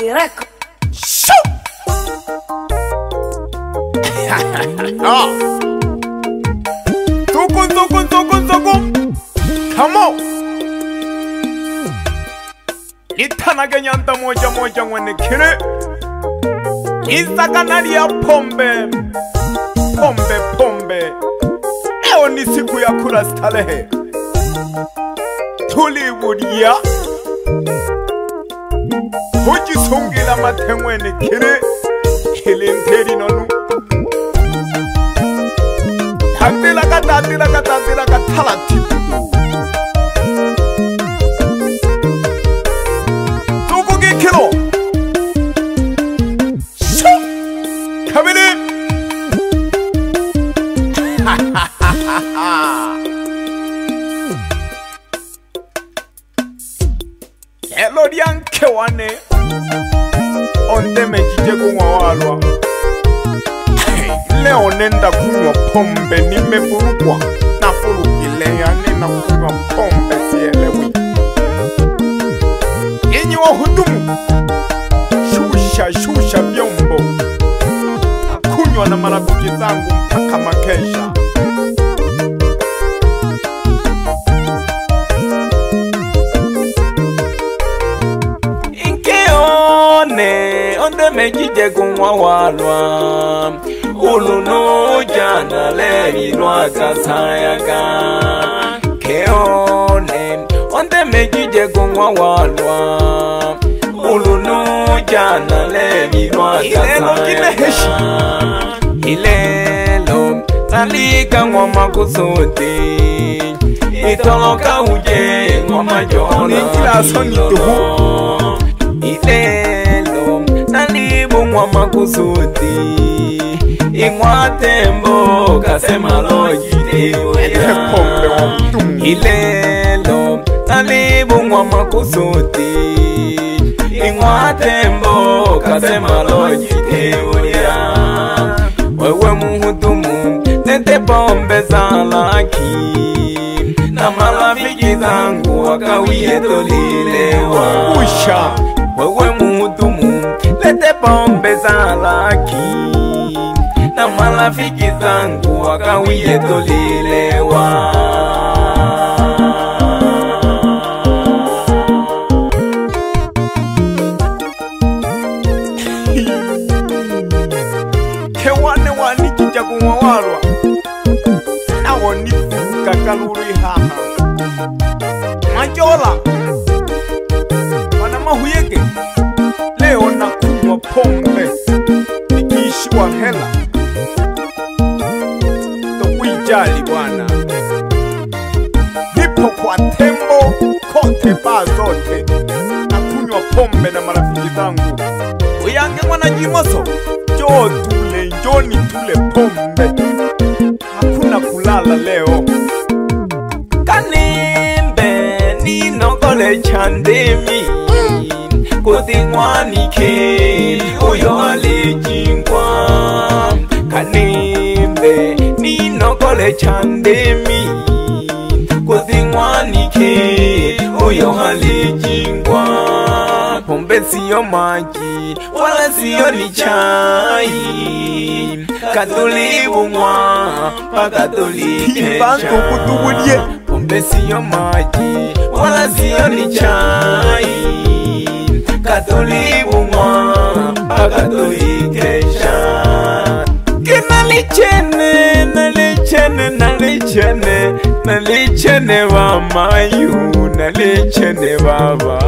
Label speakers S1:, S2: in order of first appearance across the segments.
S1: Direko.
S2: Shoo! Tukun. Come on. Itanage nyanda moja mwene kire. Isakanaria pombe. Leo ni siku ya kula starehe. Tuliwudia. Hujisongela matengwene kire. Hilinteri nonu. Tatila katalati. Tukugi kilo. Shoo! Kabini. Hello dianke wane. Onde mejije kumwawalwa. Leo nenda kunywa pombe nimevurugwa na furukile yani na kunywa pombe sielewi. Enyi wahudumu, shusha vyombo. Nakunywa na marafiki zangu mpaka makesha. Inkeone onde mejije kumwawalwa. Uluno jana levi lwaka sayaga Keone onde mejije gongwa walwa Uluno jana levi lwaka sayaga Ilelo talika ngoma kusudi Itoloka uje ngoma jona Ilelo talibu ngoma kusudi Ingwatembo kasema lojiteweya Ilelo talibu ngwa makusudi Ingwatembo kasema lojiteweya Wewe muhudumu tete pombe za laki Na marafiki zangu wakawie tolilewa Usha Wewe muhudumu tete pombe za laki na marafiki zangu wakawie tolilewa Kewane wanikija kumwawalwa Nawo nifuka kaluri haha Majola Wana mahuyege Leo nakunywa pombe Nikiishiwa hela Jali bwana Nipo kwa tembo kote baa zote Nakunywa pombe na marafiki zangu Uyange mwana jimoso Njoo tule, njoni tule pombe Hakuna kulala leo Kanimbe ninogole chandemi Kuthingwanike uyo alijingwa Kanimbe ninogole chandemi Kuthingwanike uyo halijingwa Pombe siyo maji wala siyo ni chai Katulivu mwa paka tulikesha Pombe siyo maji wala siyo ni chai Katulivu mwa paka tulikesha Nalichene wa mayu Nalichene baba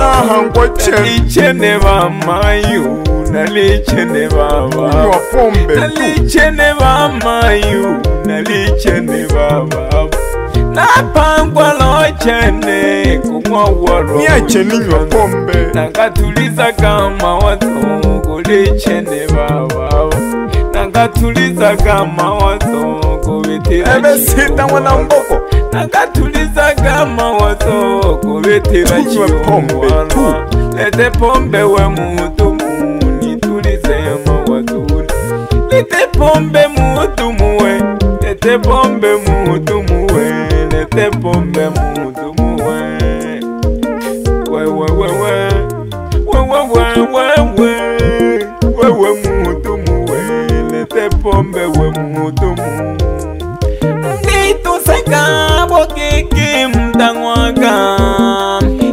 S2: Nalichene wa mayu Nalichene baba Nalichene wa mayu Nalichene baba Napangwa lochene kumwa waro Niache ninywa pombe Nakatuliza kama watu Kulichene baba Nakatuliza kama watu Kubitira sita wana mboko Nakatuliza kama watu Kubitira chiomwana Lete pombe we muhudumu Nitulize mawatu Lete pombe muhudumu we Lete pombe muhudumu we Lete pombe muhudumu we pombe we mutumu
S1: Nituseka bokiki mtangwaga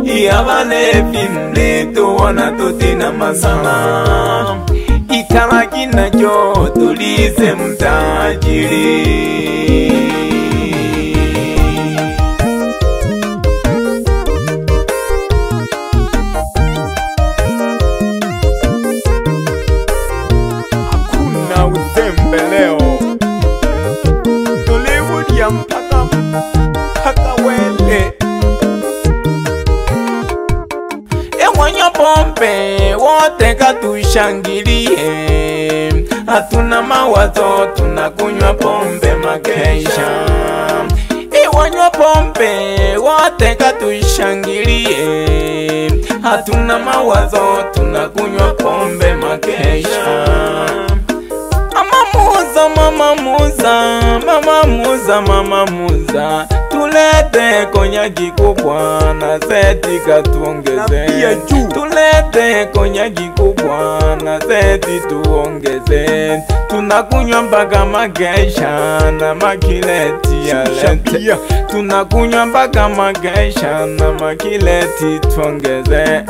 S1: Iyabalevi mleto wanatutina masala Ikaraki na jo tulize mtajiri
S2: Hakuna uzembe leo Tulivudia mpaka wele
S1: Ewanyo pombe wote katushangilie Hatuna mawazo tunakunywa pombe makesha Ewanyo pombe wote katushangilie Hatuna mawazo tunakunywa pombe makesha Mama muza Tulete konyagi kubwa na zeti katuongeze Tulete konyagi kubwa na zeti tuongeze Tunakunywa mpaka magesha na makileti ya lente Tunakunywa mpaka magesha na makileti tuongeze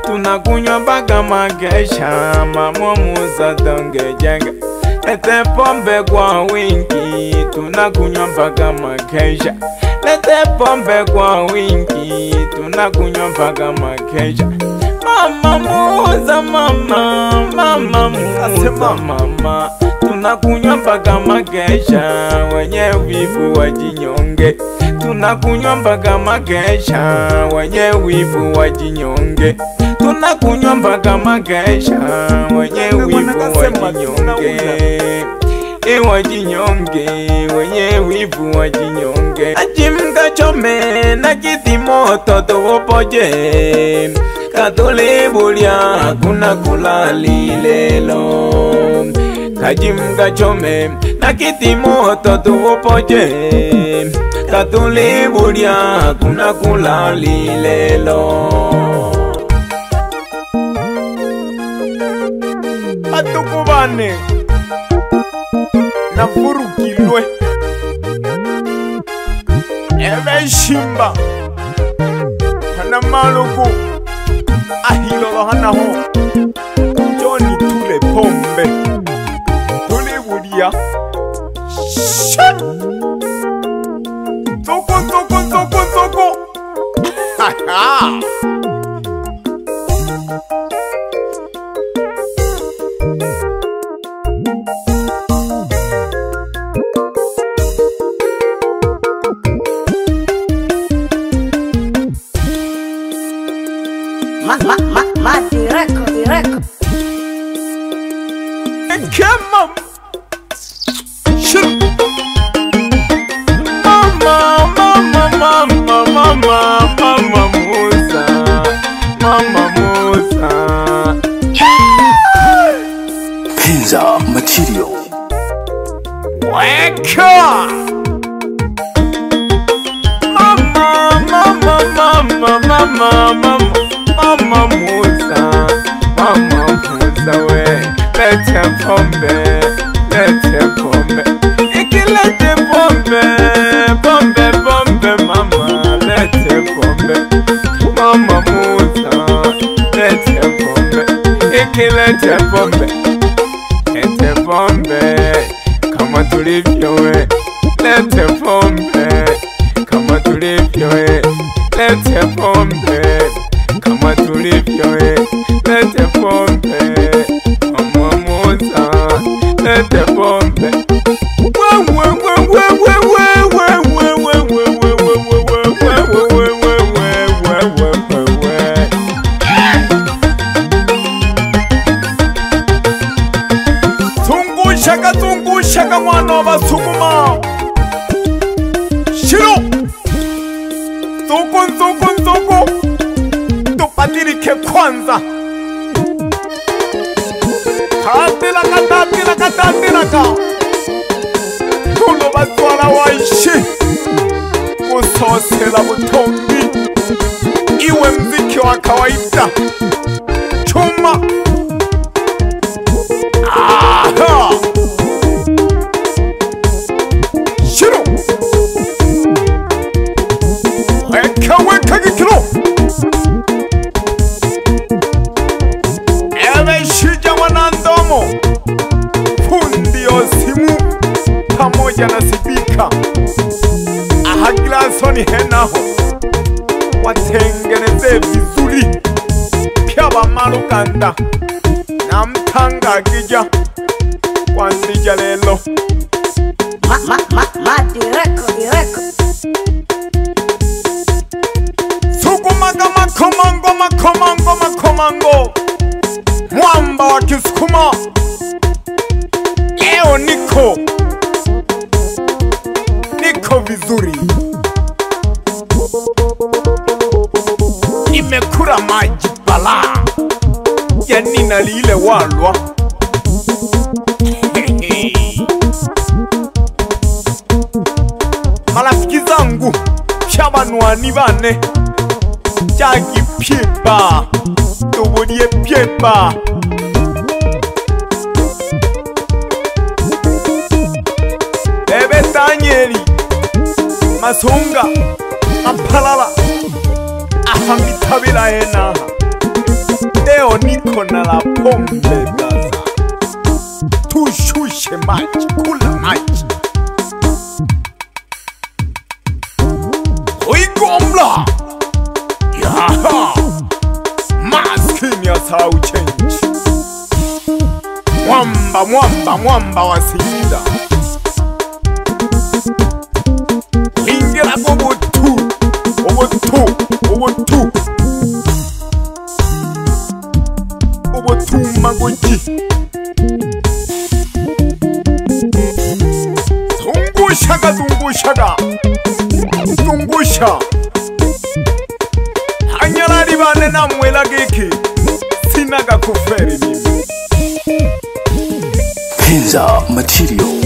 S1: Tunakunywa mpaka magesha mama muza dongejenga Lete pombe kwa wingi, tunakunywa mpaka makesha Lete pombe kwa wingi, tunakunywa mpaka makesha Mama muza mama Tunakunywa mpaka makesha, wenye wivu wajinyonge Tunakunywa mpaka makesha, wenye wivu wajinyonge Tunakunywa mpaka makesha, wenye wivu wajinyonge Wajinyonge, wenye wivu wajinyonge Ajimga chome na kiti moto tuwopoje Katole bulia hakuna kulali lelo Kajimga chome na kiti moto tuwopoje Katole bulia hakuna kulali lelo
S2: Atukubane na furukilwe Ebe shimba Hana maluku Ahilolo hana ho Joni tule pombe Tule wudia Shit Zoko Ha ha
S3: Direct.
S2: Come on. Shoot. Mama Musa.
S4: Pizza material.
S2: Wake up. Mama Musa we lete pombe ikilete pombe mama lete pombe Mama Musa lete pombe ikilete pombe kama tulivyo we lete pombe kama tulivyo we lete pombe kama tulivyo we lete pombe Mama Musa lete pombe Tungushaka mwana basukuma Shiro Nzuku Tupatirike kwanza Tatilaka Tulo batwala waishi Kusosela butombi Iwe mziki wa kawaida Chuma Aha pamoja na Sibika Ahaglasoni henaho watengeneze vizuri pia bamalukanda na mtanga gija kwanzija lelo
S3: direko
S2: Sukumaga makomango mwamba wa Kisukuma leo niko vizuri, nimekula maji balaa ya nina lile walwa marafiki zangu shabanwani bane jagi piepa tubodie piepa Bebe Danieli Masunga Mapalala Ahamitabila ena leo niko na la pombe gaza tushushe maji kula maji Uigomla Yaha Maskini ya sau change Mwamba wa Singida Ingira Obotu magoji Zungusha Anyalari bane na mwela geki Sinaga kuferi mimi
S4: Pizza Material.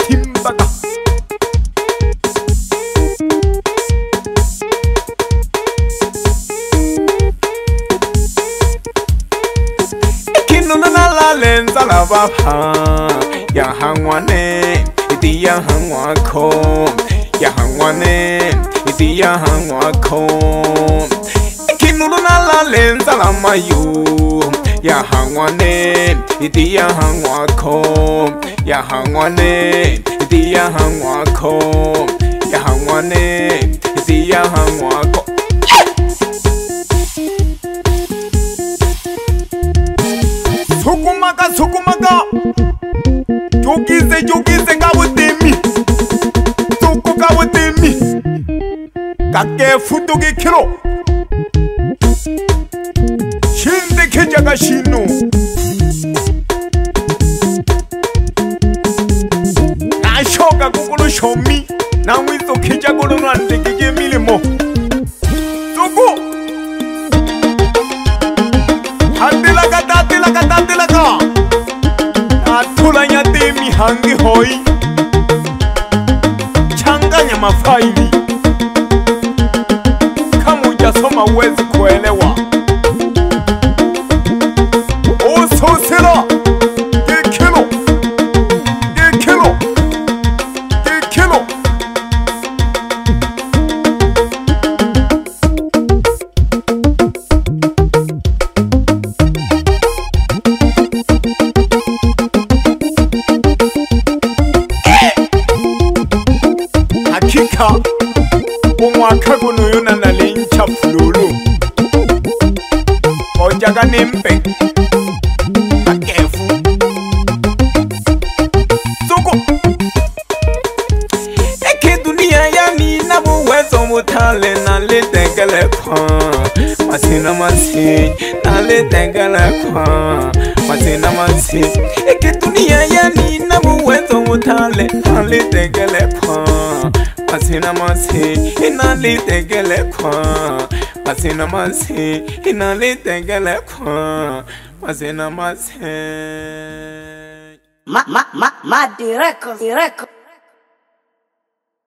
S2: Timbaga Kinuna na la lenza la bapa Ya hangwane Iti ya hangwako Ya hangwane Iti ya hangwako Kinuna na la lenza la mayu Ya hangwane Iti ya hangwako Ya hangwane Iti ya hangwako Ya hangwane Iti ya hangwako Sukumaga Jogize ngabutemi Suku ngabutemi Kake futu gikiro Shinde kejaga shino Nashoga kukulu shomi Na mwizo kejagolo nante kije milimo Suku Hatilaka Atulanya demi hangi hoi Changanya mafaili Kama ujasoma uwezi kuelewa Ososela Gekilo Hakika umwaka guno yona nalencha fululu Ojaga nempe Akefu Soko Eke dunia ya ni nabu wezo mutale na le tengele kwa Masina masi na le tengele kwa Masina masi Eke dunia ya ni nabu wezo mutale na le tengele kwa Masina masi inali tegele kwa Masina masi inali tegele kwa Masina masi
S3: direko